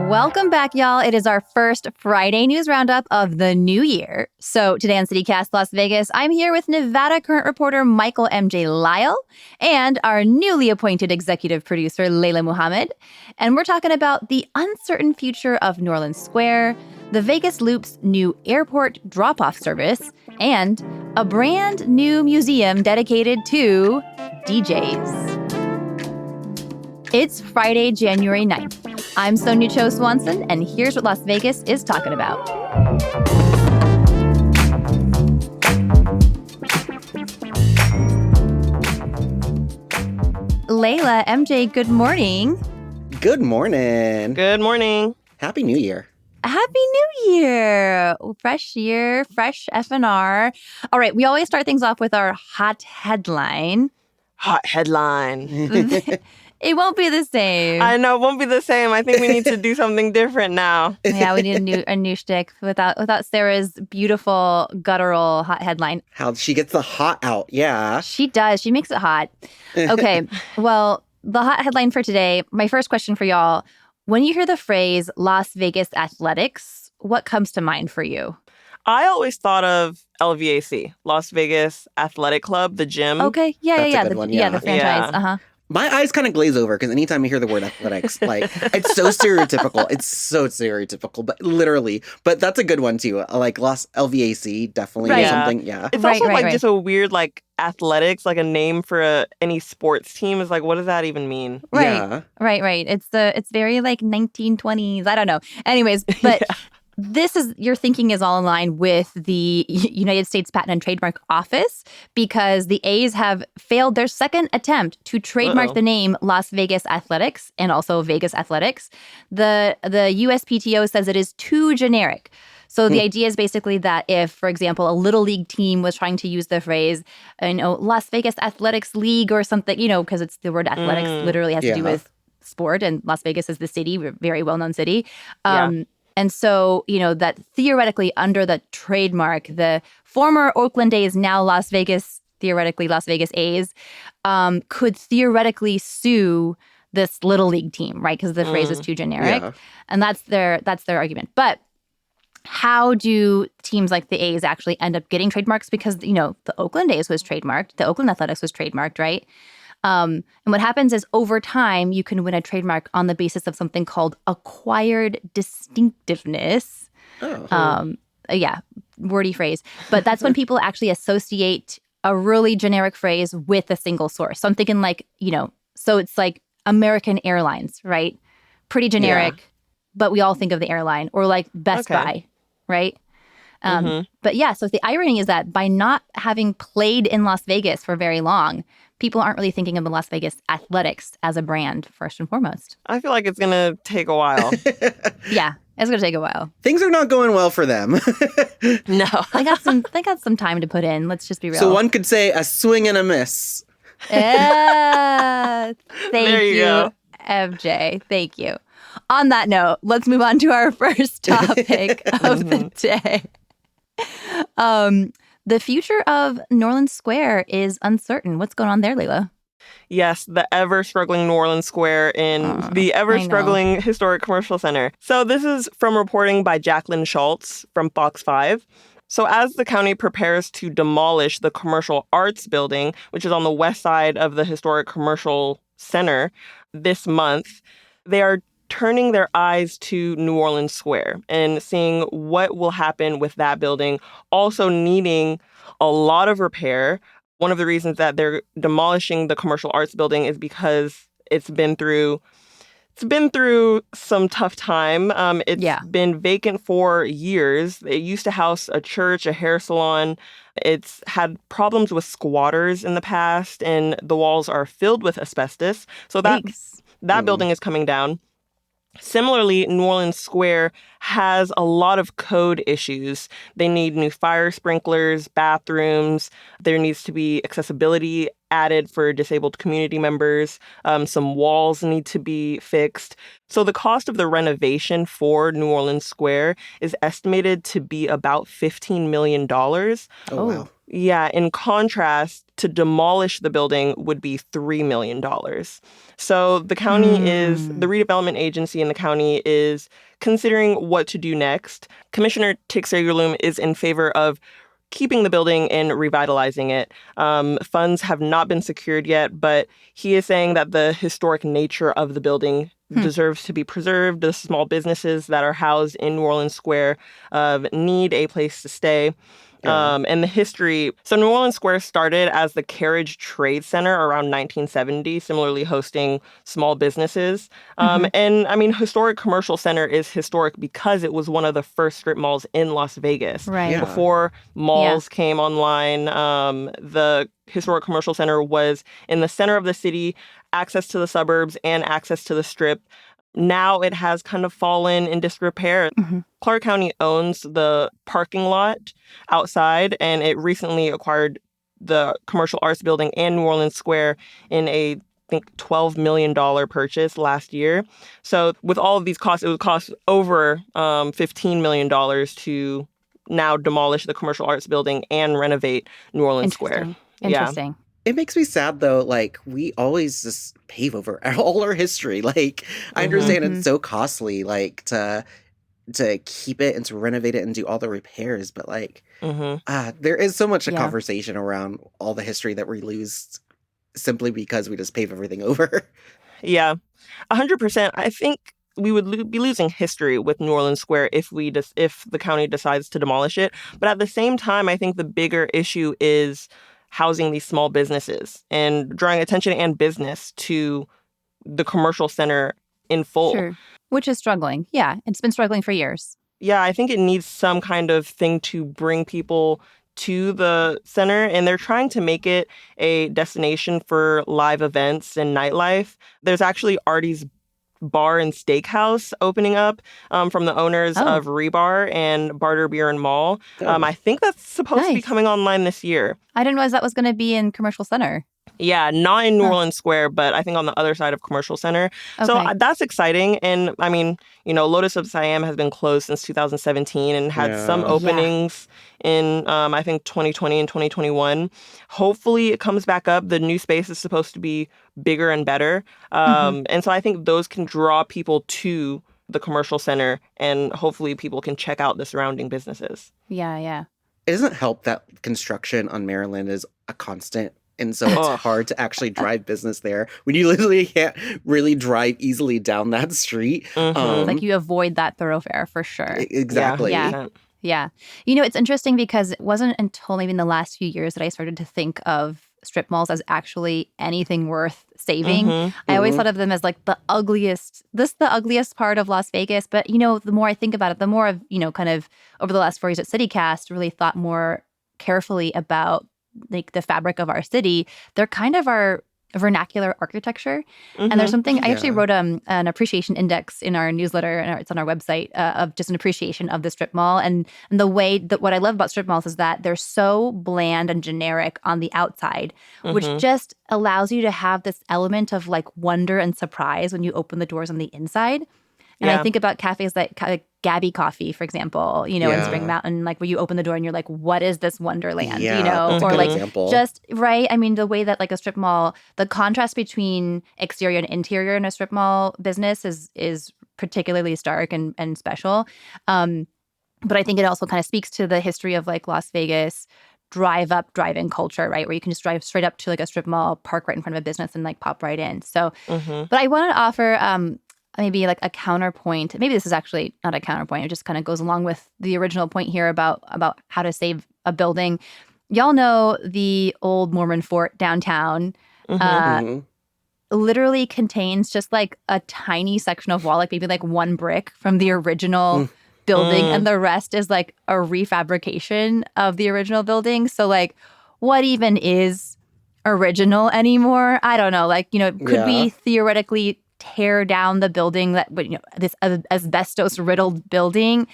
Welcome back, y'all. It is our first Friday News Roundup of the new year. So today on CityCast Las Vegas, I'm here with Nevada current reporter Michael MJ Lyle and our newly appointed executive producer Layla Muhammad. And we're talking about the uncertain future of New Orleans Square, the Vegas Loop's new airport drop-off service, and a brand new museum dedicated to DJs. It's Friday, January 9th. I'm Sonja Cho Swanson, and here's what Las Vegas is talking about. Layla, MJ, good morning. Good morning. Good morning. Happy New Year. Happy New Year. Fresh year, fresh FNR. All right, we always start things off with our hot headline. Hot headline. It won't be the same. I know, it won't be the same. I think we need to do something different now. Yeah, we need a new shtick without Sarah's beautiful guttural hot headline. How she gets the hot out, yeah. She does. She makes it hot. Okay, well, the hot headline for today, my first question for y'all. When you hear the phrase Las Vegas Athletics, what comes to mind for you? I always thought of LVAC, Las Vegas Athletic Club, the gym. Okay, yeah. That's a good one, yeah. The franchise, Yeah. My eyes kind of glaze over because anytime I hear the word athletics, like, it's so stereotypical. It's so stereotypical, but literally. But that's a good one, too. Like, LVAC, definitely Right. something, yeah. It's Right, also right. just a weird, athletics, a name for any sports team is what does that even mean? Right, Yeah. right. It's very 1920s. I don't know. Anyways, but your thinking is all in line with the United States Patent and Trademark Office because the A's have failed their second attempt to trademark the name Las Vegas Athletics and also Vegas Athletics. The USPTO says it is too generic. So the idea is basically that if, for example, a Little League team was trying to use the phrase, Las Vegas Athletics League or something, because it's the word athletics literally has to do with sport, and Las Vegas is the city, very well-known city. And so, that theoretically under the trademark, the former Oakland A's, now Las Vegas, theoretically Las Vegas A's, could theoretically sue this Little League team, right? Because the phrase is too generic. Yeah. And that's their argument. But how do teams like the A's actually end up getting trademarks? Because, the Oakland A's was trademarked. The Oakland Athletics was trademarked, right? And what happens is over time, you can win a trademark on the basis of something called acquired distinctiveness. Yeah, wordy phrase. But that's when people actually associate a really generic phrase with a single source. So I'm thinking so it's like American Airlines, right? Pretty generic, but we all think of the airline, or like Best Buy, right? But yeah, so the irony is that by not having played in Las Vegas for very long, people aren't really thinking of the Las Vegas Athletics as a brand first and foremost. I feel like it's going to take a while. Yeah, it's going to take a while. Things are not going well for them. No. They got some time to put in. Let's just be real. So one could say a swing and a miss. Thank There you go. MJ. Thank you. On that note, let's move on to our first topic of the day. The future of New Orleans Square is uncertain. What's going on there, Layla? Yes, the ever-struggling New Orleans Square in the ever-struggling Historic Commercial Center. So this is from reporting by Jacqueline Schultz from Fox 5. So as the county prepares to demolish the Commercial Arts Building, which is on the west side of the Historic Commercial Center this month, they are turning their eyes to New Orleans Square and seeing what will happen with that building, also needing a lot of repair. One of the reasons that they're demolishing the Commercial Arts Building is because it's been through some tough time. It's been vacant for years. It used to house a church, a hair salon. It's had problems with squatters in the past, and the walls are filled with asbestos. So that building is coming down. Similarly, New Orleans Square has a lot of code issues. They need new fire sprinklers, bathrooms. There needs to be accessibility added for disabled community members. Some walls need to be fixed. So the cost of the renovation for New Orleans Square is estimated to be about $15 million. Oh, wow. Yeah, in contrast, to demolish the building would be $3 million. So the redevelopment agency in the county is considering what to do next. Commissioner Tixeglum is in favor of keeping the building and revitalizing it. Funds have not been secured yet, but he is saying that the historic nature of the building deserves to be preserved. The small businesses that are housed in New Orleans Square need a place to stay. And the history. So New Orleans Square started as the Carriage Trade Center around 1970, similarly hosting small businesses. And I mean, Historic Commercial Center is historic because it was one of the first strip malls in Las Vegas. Right. Yeah. Before malls came online, the Historic Commercial Center was in the center of the city, access to the suburbs and access to the strip. Now it has kind of fallen in disrepair. Clark County owns the parking lot outside, and it recently acquired the Commercial Arts Building and New Orleans Square in a, I think, $12 million purchase last year. So with all of these costs, it would cost over $15 million to now demolish the Commercial Arts Building and renovate New Orleans Square. Interesting. It makes me sad, though, like, we always just pave over all our history. Like, I understand it's so costly, like, to keep it and to renovate it and do all the repairs. But, like, there is so much a conversation around all the history that we lose simply because we just pave everything over. Yeah, 100%. I think we would be losing history with New Orleans Square if the county decides to demolish it. But at the same time, I think the bigger issue is housing these small businesses and drawing attention and business to the commercial center in full. Sure. Which is struggling. Yeah, it's been struggling for years. Yeah, I think it needs some kind of thing to bring people to the center, and they're trying to make it a destination for live events and nightlife. There's actually Artie's Bar and Steakhouse opening up from the owners of Rebar and Barter Beer and Mall. I think that's supposed to be coming online this year. I didn't realize that was going to be in Commercial Center. Yeah, not in New Orleans Square, but I think on the other side of Commercial Center. Okay. So that's exciting. And I mean, Lotus of Siam has been closed since 2017 and had some openings in, I think, 2020 and 2021. Hopefully it comes back up. The new space is supposed to be bigger and better. And so I think those can draw people to the Commercial Center, and hopefully people can check out the surrounding businesses. Yeah. It doesn't help that construction on Maryland is a constant. And so it's hard to actually drive business there when you literally can't really drive easily down that street. Like you avoid that thoroughfare for sure. Exactly. Yeah. It's interesting because it wasn't until maybe in the last few years that I started to think of strip malls as actually anything worth saving. I always thought of them as like the ugliest part of Las Vegas. But, the more I think about it, the more I've, kind of over the last 4 years at CityCast really thought more carefully about like the fabric of our city. They're kind of our vernacular architecture. And there's something, I actually wrote an appreciation index in our newsletter, and it's on our website, of just an appreciation of the strip mall. And the way that what I love about strip malls is that they're so bland and generic on the outside, which just allows you to have this element of like wonder and surprise when you open the doors on the inside. And I think about cafes like Gabby Coffee, for example, in Spring Mountain, like where you open the door and you're like, what is this wonderland? Or like example. Just right. I mean, the way that like a strip mall, the contrast between exterior and interior in a strip mall business is particularly stark and special. But I think it also kind of speaks to the history of like Las Vegas drive-in culture, right? Where you can just drive straight up to like a strip mall, park right in front of a business and like pop right in. So, but I want to offer maybe like a counterpoint. Maybe this is actually not a counterpoint. It just kind of goes along with the original point here about how to save a building. Y'all know the old Mormon fort downtown literally contains just like a tiny section of wall, like maybe like one brick from the original building. And the rest is like a refabrication of the original building. So like what even is original anymore? I don't know. Like, could we theoretically tear down the building this asbestos riddled building,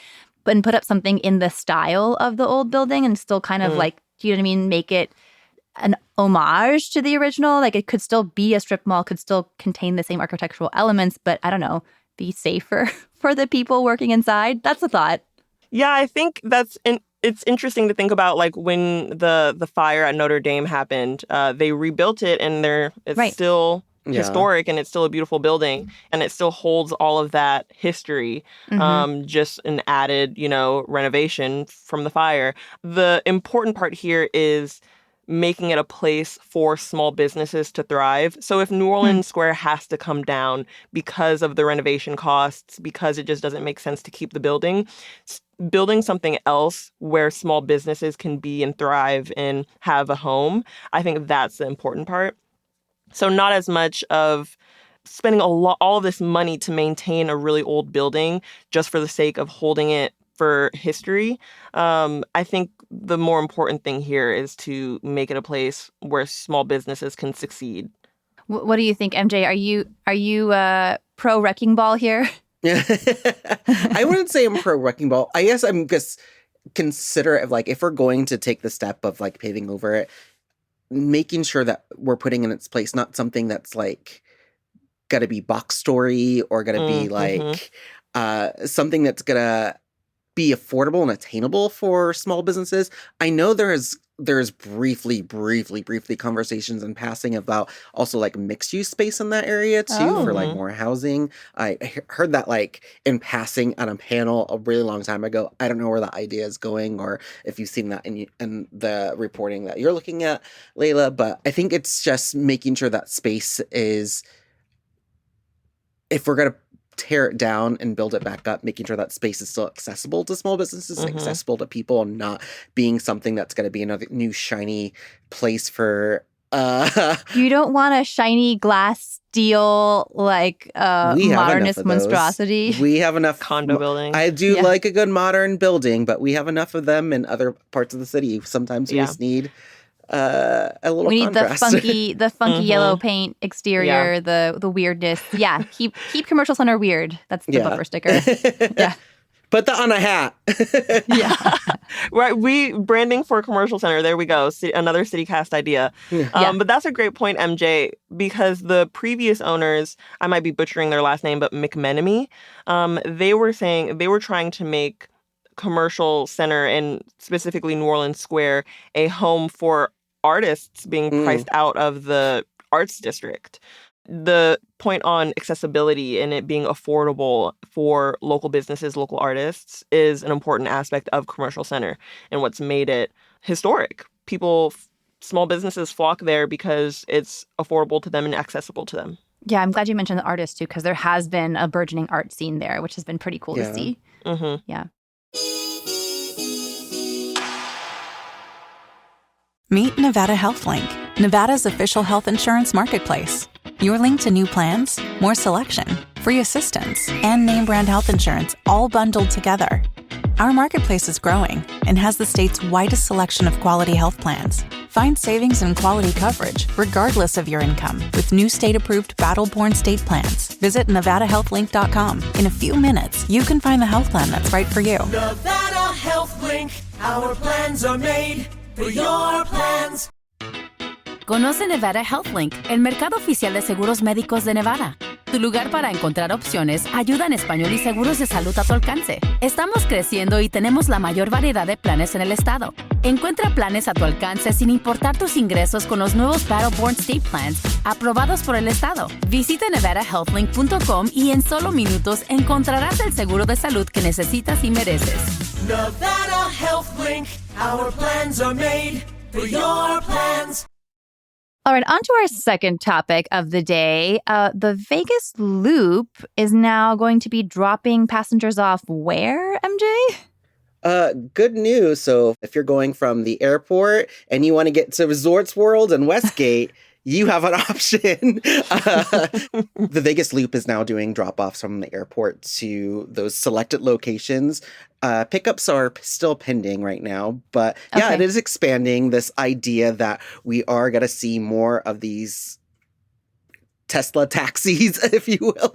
and put up something in the style of the old building and still kind of like, do you know what I mean? Make it an homage to the original. Like it could still be a strip mall, could still contain the same architectural elements, but I don't know, be safer for the people working inside. That's a thought. Yeah, I think that's it's interesting to think about, like, when the fire at Notre Dame happened, they rebuilt it, and it's still historic, and it's still a beautiful building, and it still holds all of that history, just an added, renovation from the fire. The important part here is making it a place for small businesses to thrive. So if New Orleans Square has to come down because of the renovation costs, because it just doesn't make sense to keep the building, building something else where small businesses can be and thrive and have a home, I think that's the important part. So not as much of spending all of this money to maintain a really old building just for the sake of holding it for history. I think the more important thing here is to make it a place where small businesses can succeed. What do you think, MJ? Are you pro wrecking ball here? I wouldn't say I'm pro wrecking ball. I guess I'm just considerate of, like, if we're going to take the step of, like, paving over it, making sure that we're putting in its place not something that's, like, gotta be box story or gotta be like something that's gonna be affordable and attainable for small businesses. I know there's briefly conversations in passing about also, like, mixed use space in that area too, for like more housing. I heard that, like, in passing on a panel a really long time ago. I don't know where that idea is going, or if you've seen that in the reporting that you're looking at, Layla. But I think it's just making sure that space is, if we're gonna tear it down and build it back up, making sure that space is still accessible to small businesses, accessible to people, and not being something that's going to be another new shiny place for You don't want a shiny glass steel, like, modernist monstrosity. We have enough condo building. I do like a good modern building, but we have enough of them in other parts of the city. Sometimes we just need a little we need contrast. the funky yellow paint exterior, the weirdness. Yeah, keep Commercial Center weird. That's the bumper sticker. Yeah. Put that on a hat. Right. Branding for Commercial Center. There we go. Another CityCast idea. But that's a great point, MJ, because the previous owners, I might be butchering their last name, but McMenemy, they were trying to make Commercial Center, and specifically New Orleans Square, a home for artists being priced out of the arts district. The point on accessibility and it being affordable for local businesses, local artists, is an important aspect of Commercial Center and what's made it historic. Small businesses flock there because it's affordable to them and accessible to them. Yeah, I'm glad you mentioned the artists too, because there has been a burgeoning art scene there, which has been pretty cool to see. Yeah. Meet Nevada Health Link, Nevada's official health insurance marketplace. Your link to new plans, more selection, free assistance, and name brand health insurance all bundled together. Our marketplace is growing and has the state's widest selection of quality health plans. Find savings and quality coverage regardless of your income with new state-approved battle-born state plans. Visit NevadaHealthLink.com. In a few minutes, you can find the health plan that's right for you. Nevada Health Link. Our plans are made for your plans. Conoce Nevada Health Link, el mercado oficial de seguros médicos de Nevada. Tu lugar para encontrar opciones, ayuda en español y seguros de salud a tu alcance. Estamos creciendo y tenemos la mayor variedad de planes en el estado. Encuentra planes a tu alcance sin importar tus ingresos con los nuevos Battleborn State Plans aprobados por el estado. Visita NevadaHealthLink.com y en solo minutos encontrarás el seguro de salud que necesitas y mereces. Nevada Health Link. Our plans are made for your plans. All right, on to our second topic of the day. The Vegas Loop is now going to be dropping passengers off where, MJ? Good news. So if you're going from the airport and you want to get to Resorts World and Westgate, you have an option. The Vegas Loop is now doing drop-offs from the airport to those selected locations. Pickups are still pending right now, but it is expanding this idea that we are going to see more of these Tesla taxis, if you will,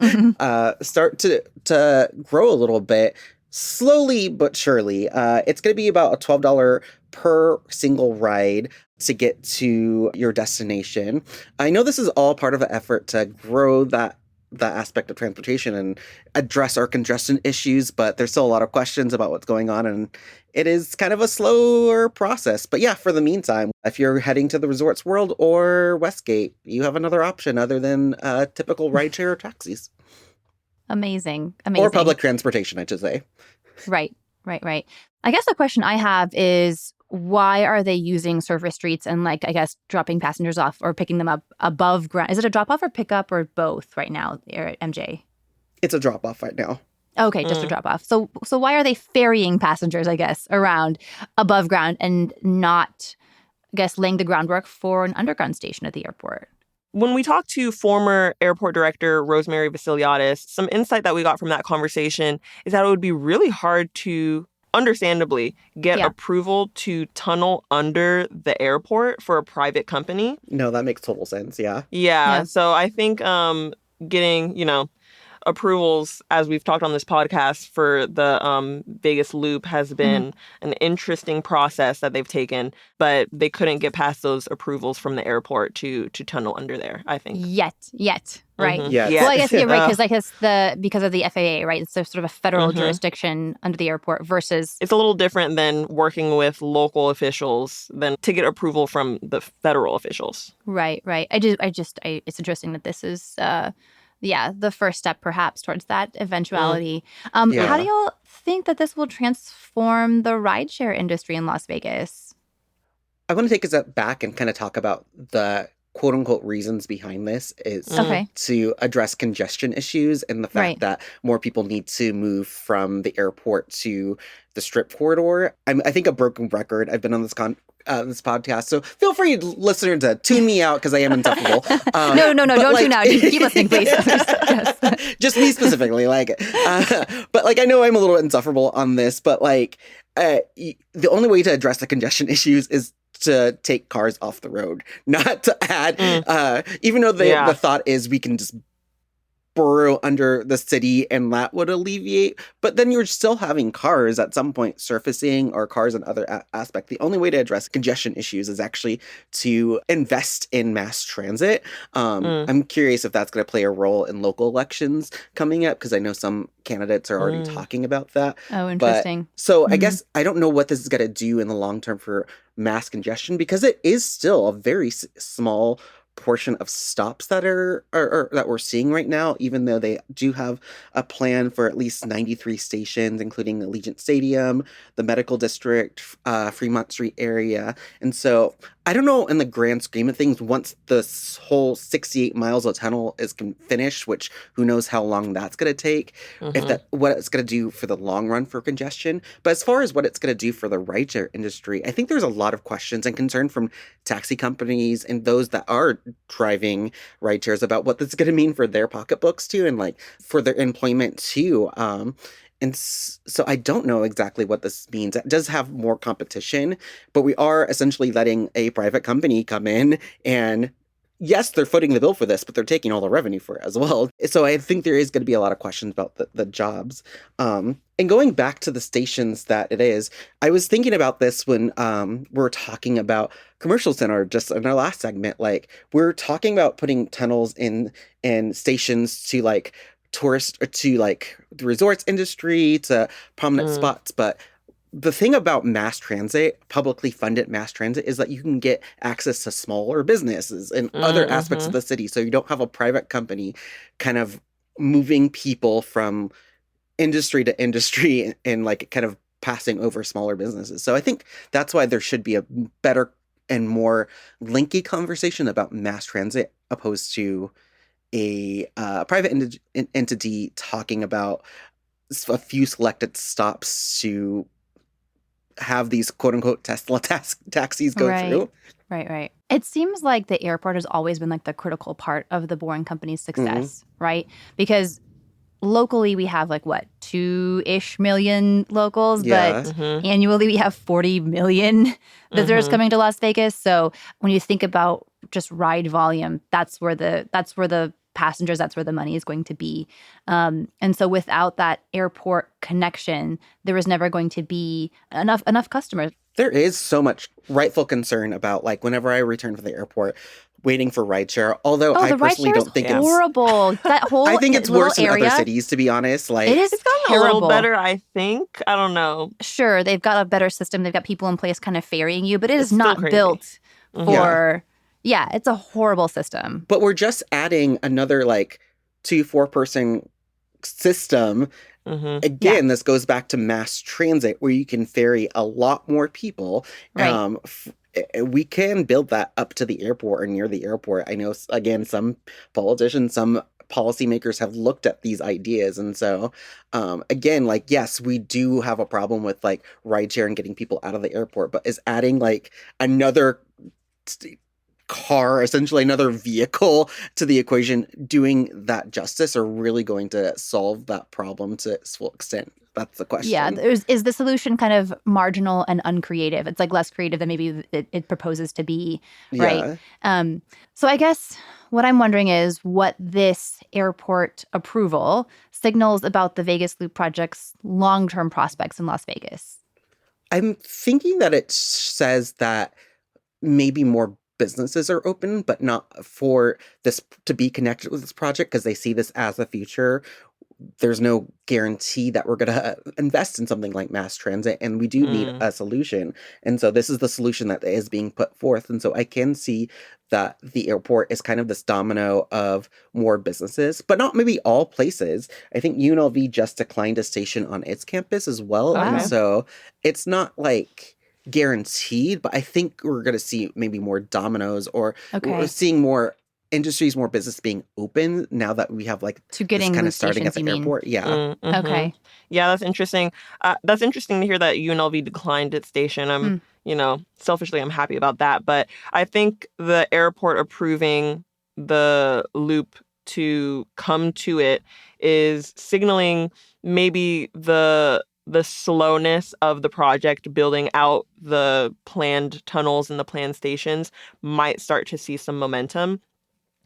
start to grow a little bit. Slowly but surely. It's going to be about a $12 per single ride to get to your destination. I know this is all part of an effort to grow that that aspect of transportation and address our congestion issues, but there's still a lot of questions about what's going on, and it is kind of a slower process. But yeah, for the meantime, if you're heading to the Resorts World or Westgate, you have another option other than typical rideshare or taxis. Amazing. Or public transportation, I should say. Right. I guess the question I have is, why are they using surface streets and, like, I guess, dropping passengers off or picking them up above ground? Is it a drop-off or pickup or both right now, MJ? It's a drop-off right now. Okay, just a drop-off. So why are they ferrying passengers, I guess, around above ground and not, I guess, laying the groundwork for an underground station at the airport? When we talked to former airport director Rosemary Vasiliadis, some insight that we got from that conversation is that it would be really hard to, understandably, get approval to tunnel under the airport for a private company. No, that makes total sense, yeah. Yeah. So I think getting, approvals, as we've talked on this podcast, for the Vegas Loop has been an interesting process that they've taken, but they couldn't get past those approvals from the airport to tunnel under there, I think. Yet, right? Yes. Well, I guess you're right, because of the FAA, right? It's sort of a federal jurisdiction under the airport versus... It's a little different than working with local officials than to get approval from the federal officials. Right. It's interesting that this is... the first step perhaps towards that eventuality. How do y'all think that this will transform the rideshare industry in Las Vegas? I want to take a step back and kind of talk about the quote-unquote reasons behind this is to address congestion issues and the fact that more people need to move from the airport to the Strip corridor. I think a broken record. I've been on this this podcast, so feel free, listener, to tune me out because I am insufferable. No, don't tune out. Keep listening, please. Just me specifically, but I know I'm a little insufferable on this, but the only way to address the congestion issues is to take cars off the road, not to add, even though the thought is we can just burrow under the city and that would alleviate, but then you're still having cars at some point surfacing, or cars in other aspect. The only way to address congestion issues is actually to invest in mass transit. I'm curious if that's going to play a role in local elections coming up, because I know some candidates are already talking about that. Oh, interesting. I guess I don't know what this is going to do in the long term for mass congestion, because it is still a very small portion of stops that are that we're seeing right now, even though they do have a plan for at least 93 stations, including Allegiant Stadium, the Medical District, Fremont Street area. And so I don't know, in the grand scheme of things, once this whole 68 miles of tunnel is finished, which who knows how long that's going to take, what it's going to do for the long run for congestion. But as far as what it's going to do for the rideshare industry, I think there's a lot of questions and concern from taxi companies and those that are driving rideshares about what this is going to mean for their pocketbooks too, and for their employment too. And so I don't know exactly what this means. It does have more competition, but we are essentially letting a private company come in and, yes, they're footing the bill for this, but they're taking all the revenue for it as well. So I think there is going to be a lot of questions about the jobs. And going back to the stations that it is, I was thinking about this when we're talking about commercial center just in our last segment. We're talking about putting tunnels in stations to tourist, or to the resorts industry, to prominent spots. But the thing about mass transit, publicly funded mass transit, is that you can get access to smaller businesses and other aspects of the city. So you don't have a private company kind of moving people from industry to industry and kind of passing over smaller businesses. So I think that's why there should be a better and more linky conversation about mass transit opposed to a private entity talking about a few selected stops to have these quote-unquote Tesla taxis go through. Right. It seems like the airport has always been the critical part of the Boring Company's success, right? Because locally we have 2-ish million locals, but annually we have 40 million visitors coming to Las Vegas. So when you think about just ride volume, that's where the passengers, that's where the money is going to be. And so without that airport connection, there was never going to be enough customers. There is so much rightful concern about whenever I return from the airport, waiting for rideshare. Although Oh, I the personally rideshare don't is think it's. horrible. That whole I think it's little worse in area, other cities, to be honest. Like it is It's gotten terrible. a little better, I think. I don't know. Sure, they've got a better system. They've got people in place kind of ferrying you, but it is It's still not crazy. built for. Yeah, it's a horrible system. But we're just adding another like 2-4 person system. Again, this goes back to mass transit where you can ferry a lot more people. Right. We can build that up to the airport or near the airport. I know, again, some politicians, some policymakers have looked at these ideas. And so, again, like, yes, we do have a problem with like rideshare and getting people out of the airport, but is adding like another car, essentially another vehicle to the equation, doing that justice or really going to solve that problem to its full extent? That's the question. Yeah, is the solution kind of marginal and uncreative? It's like less creative than maybe it proposes to be, right? Yeah. So I guess what I'm wondering is what this airport approval signals about the Vegas Loop project's long-term prospects in Las Vegas. I'm thinking that it says that maybe more businesses are open, but not for this to be connected with this project because they see this as the future. There's no guarantee that we're going to invest in something like mass transit, and we do need a solution. And so this is the solution that is being put forth. And so I can see that the airport is kind of this domino of more businesses, but not maybe all places. I think UNLV just declined a station on its campus as well. Wow. And so it's not like guaranteed, but I think we're going to see maybe more dominoes, or we're seeing more industries, more business being open now that we have like to getting this kind loop of starting at the stations, airport. Yeah. Okay. Yeah, that's interesting. That's interesting to hear that UNLV declined its station. I'm, selfishly, I'm happy about that. But I think the airport approving the loop to come to it is signaling maybe the slowness of the project building out the planned tunnels and the planned stations might start to see some momentum.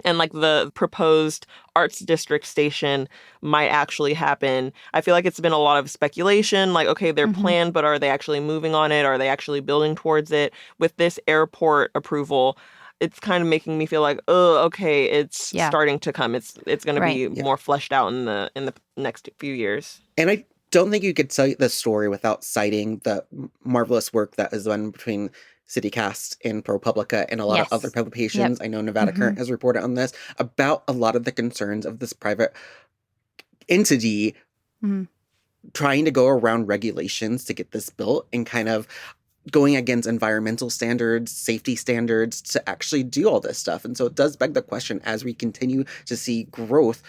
And like the proposed arts district station might actually happen. I feel like it's been a lot of speculation, like, okay, they're planned, but are they actually moving on it? Are they actually building towards it? With this airport approval, it's kind of making me feel like, oh, okay, it's starting to come. It's going to be more fleshed out in the next few years. And I don't think you could cite this story without citing the marvelous work that is done between CityCast and ProPublica and a lot of other publications. I know Nevada Current has reported on this, about a lot of the concerns of this private entity trying to go around regulations to get this built and kind of going against environmental standards, safety standards to actually do all this stuff. And so it does beg the question, as we continue to see growth,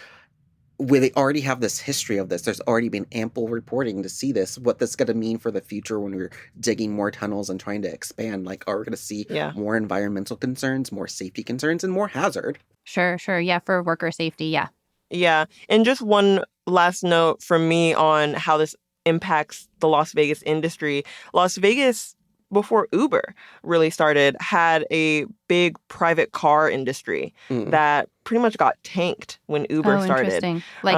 where they already have this history of this, there's already been ample reporting to see this, what this is going to mean for the future when we're digging more tunnels and trying to expand. Like, are we going to see more environmental concerns, more safety concerns, and more hazard? Sure. Yeah, for worker safety, Yeah. And just one last note from me on how this impacts the Las Vegas industry. Las Vegas, before Uber really started, had a big private car industry that pretty much got tanked when Uber started. Interesting. Like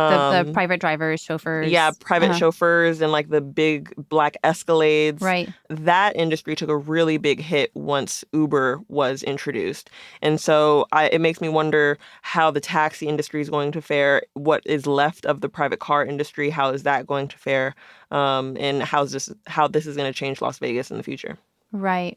the private drivers, chauffeurs. Yeah, private chauffeurs and like the big black Escalades. Right. That industry took a really big hit once Uber was introduced. And so it makes me wonder how the taxi industry is going to fare, what is left of the private car industry, how is that going to fare, and how this is going to change Las Vegas in the future. Right.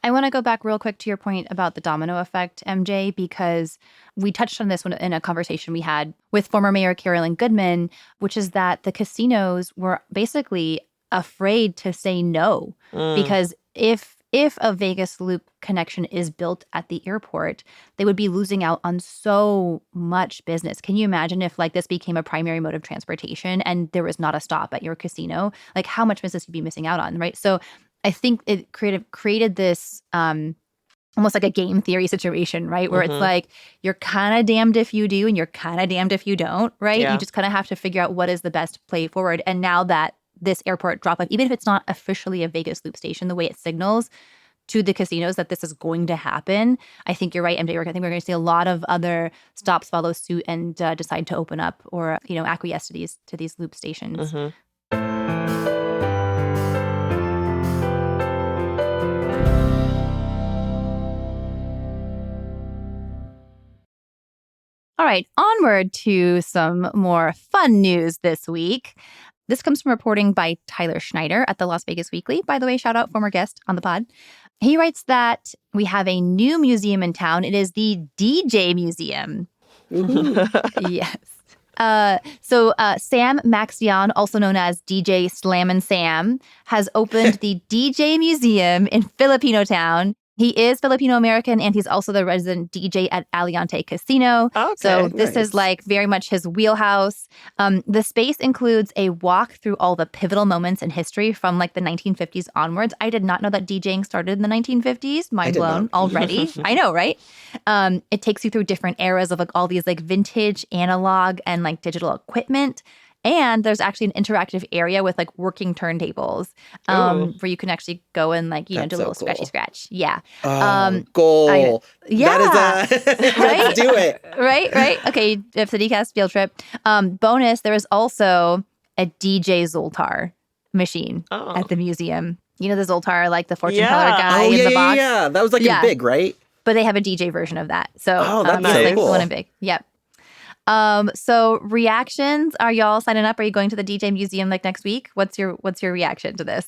I want to go back real quick to your point about the domino effect, MJ, because we touched on this in a conversation we had with former Mayor Carolyn Goodman, which is that the casinos were basically afraid to say no, because if a Vegas Loop connection is built at the airport, they would be losing out on so much business. Can you imagine if like this became a primary mode of transportation and there was not a stop at your casino? Like how much business you'd be missing out on, right? So I think it created this almost like a game theory situation, right? Where it's like, you're kind of damned if you do and you're kind of damned if you don't, right? Yeah. You just kind of have to figure out what is the best play forward. And now that this airport drop off, even if it's not officially a Vegas Loop station, the way it signals to the casinos that this is going to happen, I think you're right, MJ. I think we're going to see a lot of other stops follow suit and decide to open up or, acquiesce to these loop stations. All right, onward to some more fun news this week. This comes from reporting by Tyler Schneider at the Las Vegas Weekly. By the way, shout out, former guest on the pod. He writes that we have a new museum in town. It is the DJ Museum. Yes. So Sam Maxion, also known as DJ Slammin' Sam, has opened the DJ Museum in Filipino Town. He is Filipino-American, and he's also the resident DJ at Aliante Casino. Okay, so this nice. is like very much his wheelhouse. The space includes a walk through all the pivotal moments in history from like the 1950s onwards. I did not know that DJing started in the 1950s. Mind did blown not. already. I know, right? It takes you through different eras of like all these like vintage, analog, and like digital equipment. And there's actually an interactive area with like working turntables where you can actually go and like, you know, do a little scratchy scratch. Yeah. Goal. Yeah. That is Right? let's do it. Right. Okay. If the DCAS field trip. Bonus, there is also a DJ Zoltar machine at the museum. You know the Zoltar, like the fortune teller guy in the box? Yeah. That was like in big, right? But they have a DJ version of that. So that's it's like cool. one and big. Yep. So reactions, are y'all signing up? Are you going to the DJ Museum like next week? What's your reaction to this?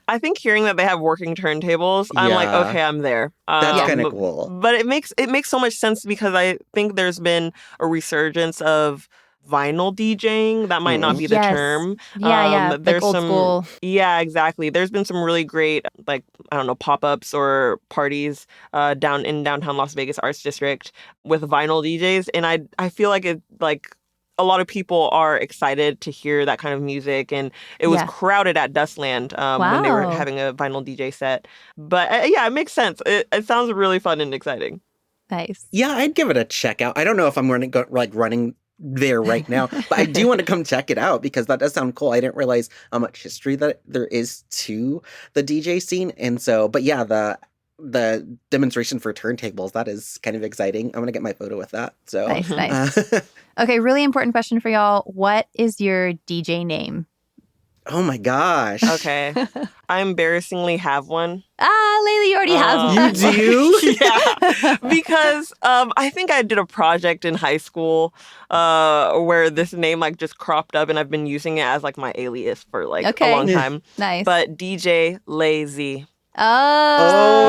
I think hearing that they have working turntables, I'm like, Yeah. okay, I'm there. That's kind of cool. But it makes so much sense because I think there's been a resurgence of vinyl DJing. That might not be the term. Yeah. There's like old school. Yeah, exactly. There's been some really great, like, I don't know, pop-ups or parties down in downtown Las Vegas Arts District with vinyl DJs. And I feel like it, like, a lot of people are excited to hear that kind of music. And it was crowded at Dustland when they were having a vinyl DJ set. But yeah, it makes sense. It sounds really fun and exciting. Nice. Yeah, I'd give it a check out. I don't know if I'm going to go running there right now, but I do want to come check it out because that does sound cool. I didn't realize how much history that there is to the DJ scene. And so, but yeah, the demonstration for turntables, that is kind of exciting. I'm going to get my photo with that. So Nice. Okay, really important question for y'all. What is your DJ name? Oh my gosh. Okay. I embarrassingly have one. Layla, you already have one. You do? Yeah. Because I think I did a project in high school where this name like just cropped up and I've been using it as like my alias for like a long time. Nice. But DJ Lazy. Oh.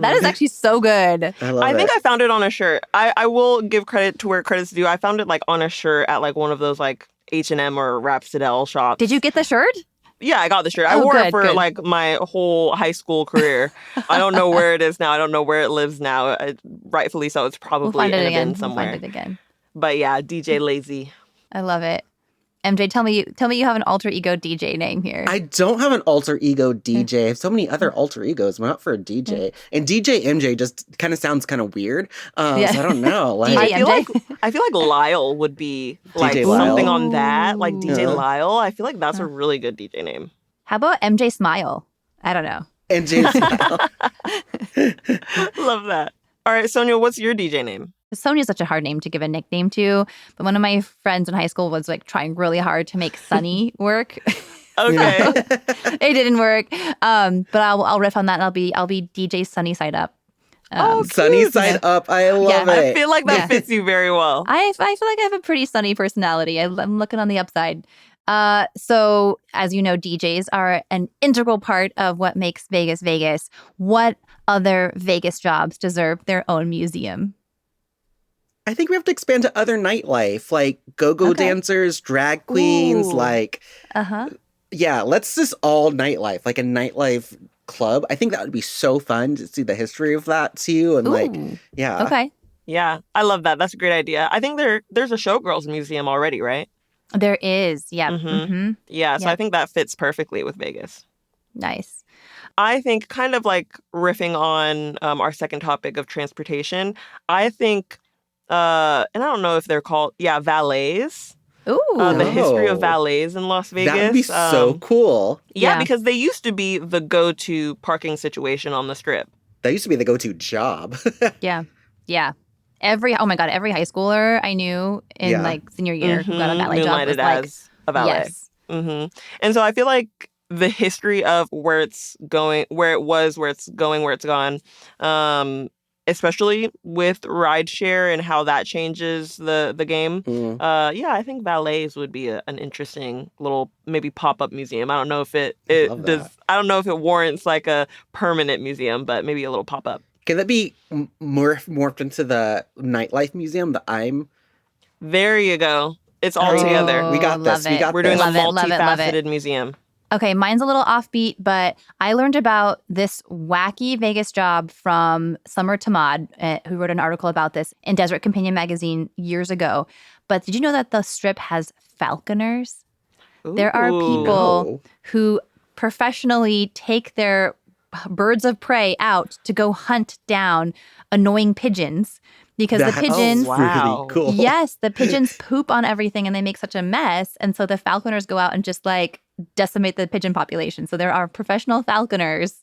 That is actually so good. I think I found it on a shirt. I will give credit to where credit's due. I found it like on a shirt at like one of those like H&M or Rapsidel shops. Did you get the shirt? Yeah, I got the shirt. I wore it for like my whole high school career. I don't know where it is now. I don't know where it lives now. Rightfully so. It's probably in a bin somewhere. We'll find it again. But yeah, DJ Lazy. I love it. MJ, tell me you have an alter ego DJ name here. I don't have an alter ego DJ. I have so many other alter egos. I'm not for a DJ. And DJ MJ just kind of sounds kind of weird. So I don't know. Like, I feel like Lyle would be like DJ Lyle? something on that. Like DJ Lyle. I feel like that's a really good DJ name. How about MJ Smile? I don't know. MJ Smile. Love that. All right, Sonja, what's your DJ name? Sonja is such a hard name to give a nickname to, but one of my friends in high school was like trying really hard to make Sunny work. Okay. It didn't work. But I'll riff on that and I'll be DJ Sunny Side Up. Sunny Side Up. I love it. I feel like that fits you very well. I feel like I have a pretty sunny personality. I'm looking on the upside. So as you know, DJs are an integral part of what makes Vegas Vegas. What other Vegas jobs deserve their own museum? I think we have to expand to other nightlife, like go-go dancers, drag queens, yeah, let's just all nightlife, like a nightlife club. I think that would be so fun to see the history of that too. And Okay. Yeah, I love that. That's a great idea. I think there's a Showgirls museum already, right? There is, yeah. Yeah, so I think that fits perfectly with Vegas. Nice. I think kind of like riffing on our second topic of transportation, I think, and I don't know if they're called, valets. Ooh. The history of valets in Las Vegas. That would be so cool. Yeah, because they used to be the go-to parking situation on the Strip. That used to be the go-to job. Yeah. Every high schooler I knew in like senior year who got a valet job was like a valet. Yes. And so I feel like the history of where it's going, where it was, where it's going, where it's gone, especially with rideshare and how that changes the game. Yeah, I think valets would be an interesting little maybe pop-up museum. I don't know if it does. I don't know if it warrants like a permanent museum, but maybe a little pop-up. Can that be morphed into the nightlife museum that I'm? There you go. It's all together. We got this. We're doing a multifaceted museum. Okay, mine's a little offbeat, but I learned about this wacky Vegas job from Summer Tamad, who wrote an article about this in Desert Companion magazine years ago. But did you know that the Strip has falconers? Ooh. There are people who professionally take their birds of prey out to go hunt down annoying pigeons. Because the pigeons, really cool. Yes, the pigeons poop on everything and they make such a mess. And so the falconers go out and just like decimate the pigeon population. So there are professional falconers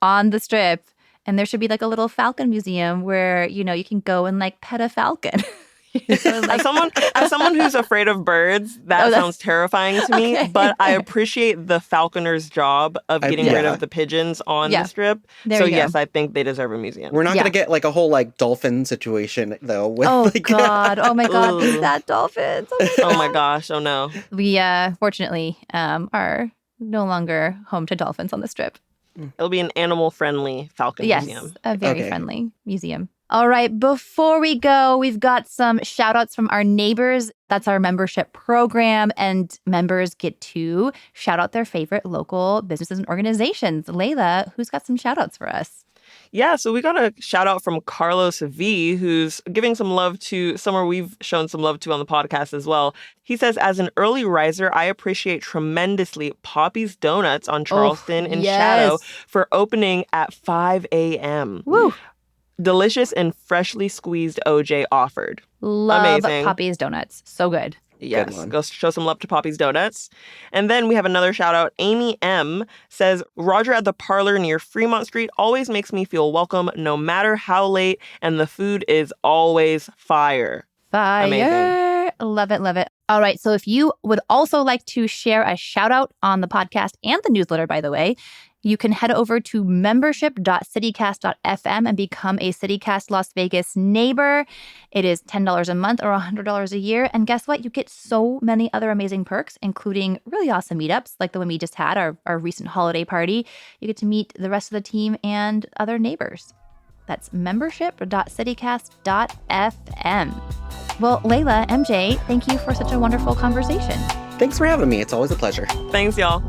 on the Strip, and there should be like a little falcon museum where, you know, you can go and like pet a falcon. So, like, as someone who's afraid of birds, that sounds terrifying to me. Okay. But I appreciate the falconer's job of getting rid of the pigeons on the Strip. So yes, I think they deserve a museum. We're not going to get like a whole like dolphin situation though. With, God! Oh my God! Is that dolphins? Oh my gosh! Oh no! We fortunately are no longer home to dolphins on the Strip. It'll be an animal-friendly falcon museum. Yes, a very friendly museum. All right, before we go, we've got some shout outs from our neighbors. That's our membership program, and members get to shout out their favorite local businesses and organizations. Layla, who's got some shout outs for us? Yeah, so we got a shout out from Carlos V, who's giving some love to somewhere we've shown some love to on the podcast as well. He says, as an early riser, I appreciate tremendously Poppy's Donuts on Charleston and Shadow for opening at 5 a.m. Woo! Delicious and freshly squeezed OJ offered. Love Amazing. Poppy's Donuts. So good. Yes, go show some love to Poppy's Donuts. And then we have another shout out. Amy M says, Roger at the Parlor near Fremont Street always makes me feel welcome no matter how late, and the food is always fire. Fire. Amazing. Love it, love it. All right, so if you would also like to share a shout out on the podcast and the newsletter, by the way, you can head over to membership.citycast.fm and become a CityCast Las Vegas neighbor. It is $10 a month or $100 a year. And guess what? You get so many other amazing perks, including really awesome meetups like the one we just had, our recent holiday party. You get to meet the rest of the team and other neighbors. That's membership.citycast.fm. Well, Layla, MJ, thank you for such a wonderful conversation. Thanks for having me. It's always a pleasure. Thanks, y'all.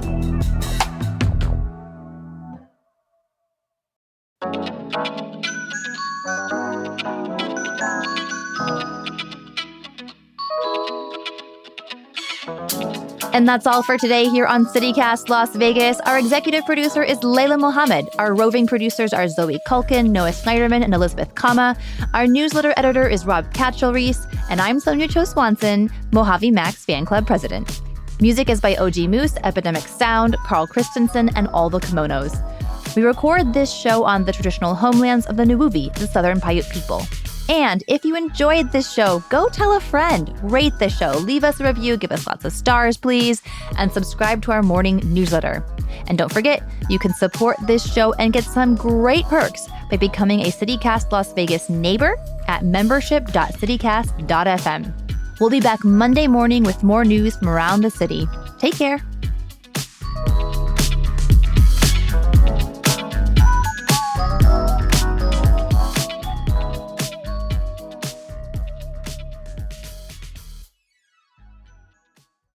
And that's all for today here on CityCast Las Vegas. Our executive producer is Layla Muhammad. Our roving producers are Zoe Culkin, Noah Snyderman, and Elizabeth Kama. Our newsletter editor is Rob Katchel-Reese. And I'm Sonja Cho Swanson, Mojave Max fan club president. Music is by OG Moose, Epidemic Sound, Carl Christensen, and All the Kimonos. We record this show on the traditional homelands of the Nuwuvi, the Southern Paiute people. And if you enjoyed this show, go tell a friend, rate the show, leave us a review, give us lots of stars, please, and subscribe to our morning newsletter. And don't forget, you can support this show and get some great perks by becoming a CityCast Las Vegas neighbor at membership.citycast.fm. We'll be back Monday morning with more news from around the city. Take care.